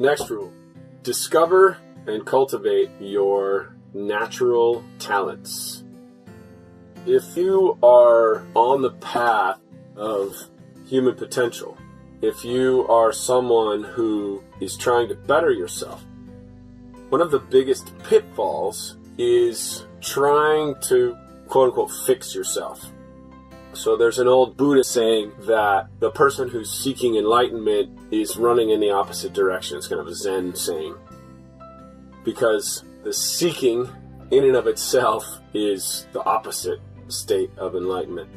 Next rule, discover and cultivate your natural talents. If you are on the path of human potential, if you are someone who is trying to better yourself, one of the biggest pitfalls is trying to, quote-unquote, fix yourself. So there's an old Buddhist saying that the person who's seeking enlightenment is running in the opposite direction. It's kind of a Zen saying. Because the seeking in and of itself is the opposite state of enlightenment.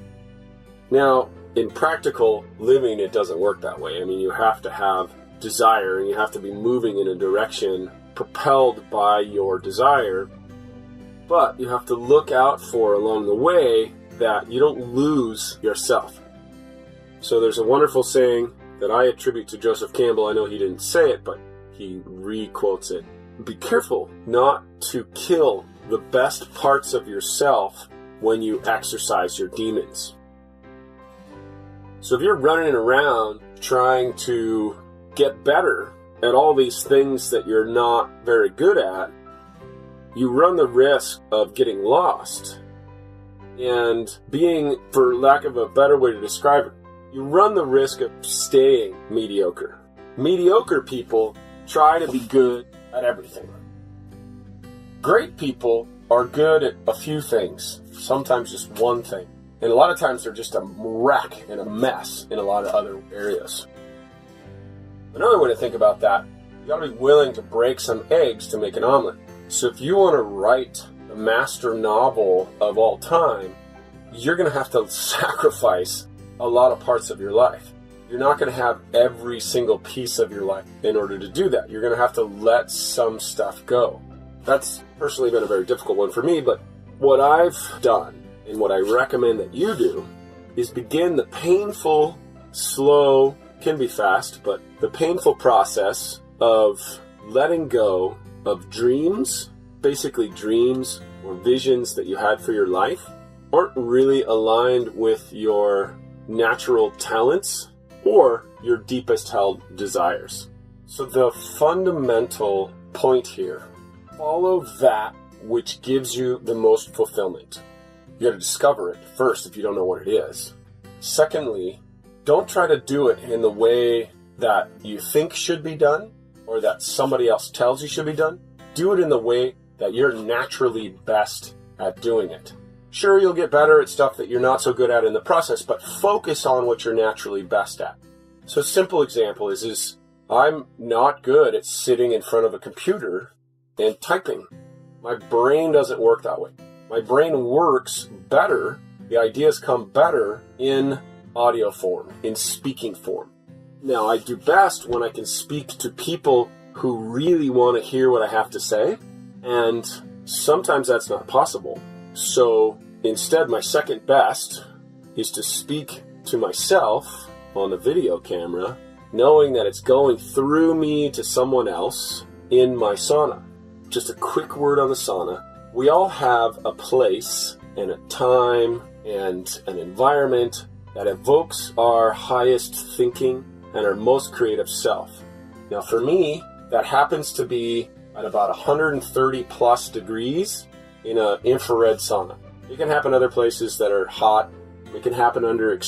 Now, in practical living, it doesn't work that way. I mean, you have to have desire, and you have to be moving in a direction propelled by your desire, but you have to look out for along the way that you don't lose yourself. So there's a wonderful saying that I attribute to Joseph Campbell. I know he didn't say it, but he re-quotes it. Be careful not to kill the best parts of yourself when you exercise your demons. So if you're running around trying to get better at all these things that you're not very good at, you run the risk of getting lost and being, for lack of a better way to describe it, you run the risk of staying mediocre. Mediocre people try to be good at everything. Great people are good at a few things, sometimes just one thing. And a lot of times they're just a wreck and a mess in a lot of other areas. Another way to think about that, you gotta be willing to break some eggs to make an omelet. So if you want to write the master novel of all time, you're gonna have to sacrifice a lot of parts of your life. You're not gonna have every single piece of your life in order to do that. You're gonna have to let some stuff go. That's personally been a very difficult one for me, but what I've done and what I recommend that you do is begin the painful, slow, can be fast, but the painful process of letting go of dreams, basically dreams or visions that you had for your life, aren't really aligned with your natural talents or your deepest held desires. So the fundamental point here, follow that which gives you the most fulfillment. You got to discover it first if you don't know what it is. Secondly, don't try to do it in the way that you think should be done or that somebody else tells you should be done. Do it in the way that you're naturally best at doing it. Sure, you'll get better at stuff that you're not so good at in the process, but focus on what you're naturally best at. So a simple example is I'm not good at sitting in front of a computer and typing. My brain doesn't work that way. My brain works better, the ideas come better in audio form, in speaking form. Now, I do best when I can speak to people who really want to hear what I have to say, and sometimes that's not possible. So instead, my second best is to speak to myself on the video camera, knowing that it's going through me to someone else in my sauna. Just a quick word on the sauna. We all have a place and a time and an environment that evokes our highest thinking and our most creative self. Now for me, that happens to be at about 130 plus degrees in an infrared sauna. It can happen other places that are hot. It can happen under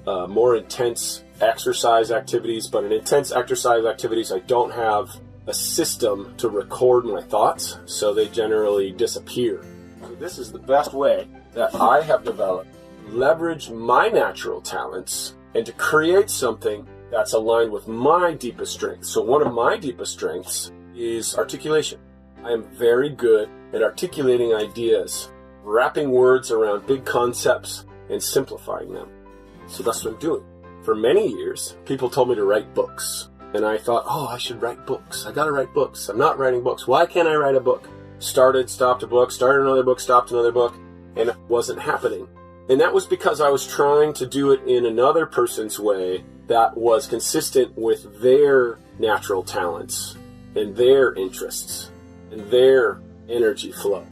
more intense exercise activities. But in intense exercise activities, I don't have a system to record my thoughts, so they generally disappear. So this is the best way that I have developed to leverage my natural talents and to create something that's aligned with my deepest strengths. So one of my deepest strengths is articulation. I am very good at articulating ideas, wrapping words around big concepts, and simplifying them. So that's what I'm doing. For many years, people told me to write books. And I thought, I should write books. I gotta write books. I'm not writing books. Why can't I write a book? Stopped a book, started another book, stopped another book, and it wasn't happening. And that was because I was trying to do it in another person's way that was consistent with their natural talents and their interests and their energy flow.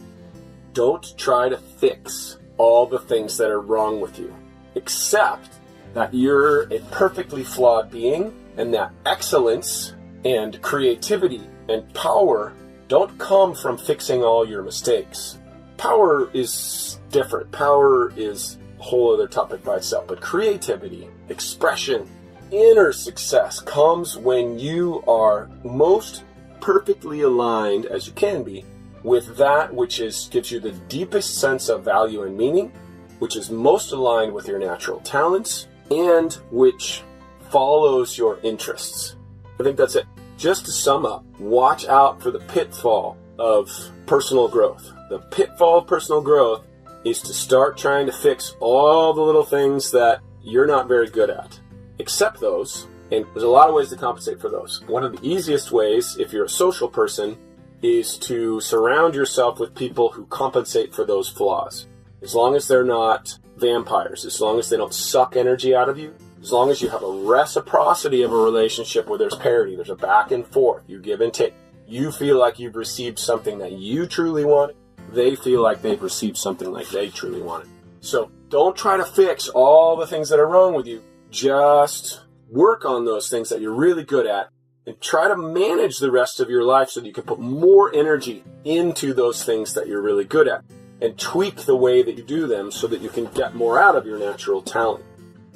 Don't try to fix all the things that are wrong with you. Accept that you're a perfectly flawed being And that excellence and creativity and power don't come from fixing all your mistakes. Power is different. Power is a whole other topic by itself. But creativity, expression, inner success comes when you are most perfectly aligned, as you can be, with that which gives you the deepest sense of value and meaning, which is most aligned with your natural talents, and which follows your interests. I think that's it. Just to sum up, watch out for the pitfall of personal growth. The pitfall of personal growth is to start trying to fix all the little things that you're not very good at. Accept those, and there's a lot of ways to compensate for those. One of the easiest ways, if you're a social person, is to surround yourself with people who compensate for those flaws. As long as they're not vampires, as long as they don't suck energy out of you, as long as you have a reciprocity of a relationship where there's parity, there's a back and forth, you give and take, you feel like you've received something that you truly want, they feel like they've received something like they truly wanted. So don't try to fix all the things that are wrong with you. Just work on those things that you're really good at and try to manage the rest of your life so that you can put more energy into those things that you're really good at and tweak the way that you do them so that you can get more out of your natural talent.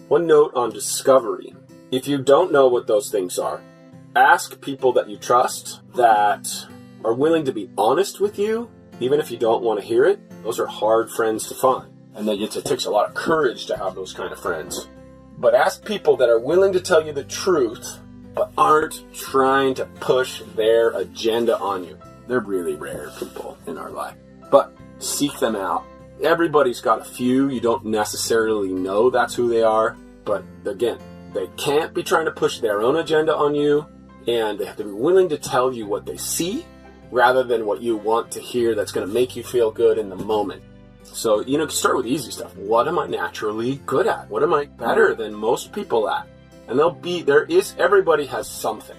One note on discovery. If you don't know what those things are, ask people that you trust that are willing to be honest with you, even if you don't want to hear it. Those are hard friends to find. And it takes a lot of courage to have those kind of friends. But ask people that are willing to tell you the truth, but aren't trying to push their agenda on you. They're really rare people in our life. But seek them out. Everybody's got a few. You don't necessarily know that's who they are. But again, they can't be trying to push their own agenda on you. And they have to be willing to tell you what they see rather than what you want to hear that's going to make you feel good in the moment. So, start with easy stuff. What am I naturally good at? What am I better than most people at? And everybody has something.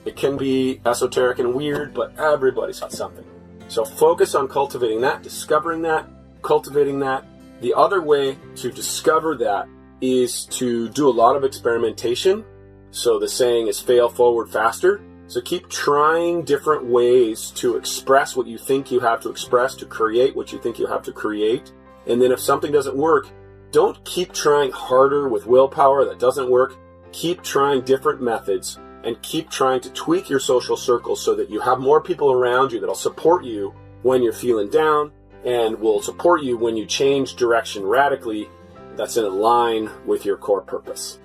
It can be esoteric and weird, but everybody's got something. So focus on cultivating that, discovering that, cultivating that. The other way to discover that is to do a lot of experimentation. So the saying is fail forward faster. So keep trying different ways to express what you think you have to express, to create what you think you have to create. And then if something doesn't work, don't keep trying harder with willpower that doesn't work. Keep trying different methods and keep trying to tweak your social circle so that you have more people around you that'll support you when you're feeling down and will support you when you change direction radically that's in line with your core purpose.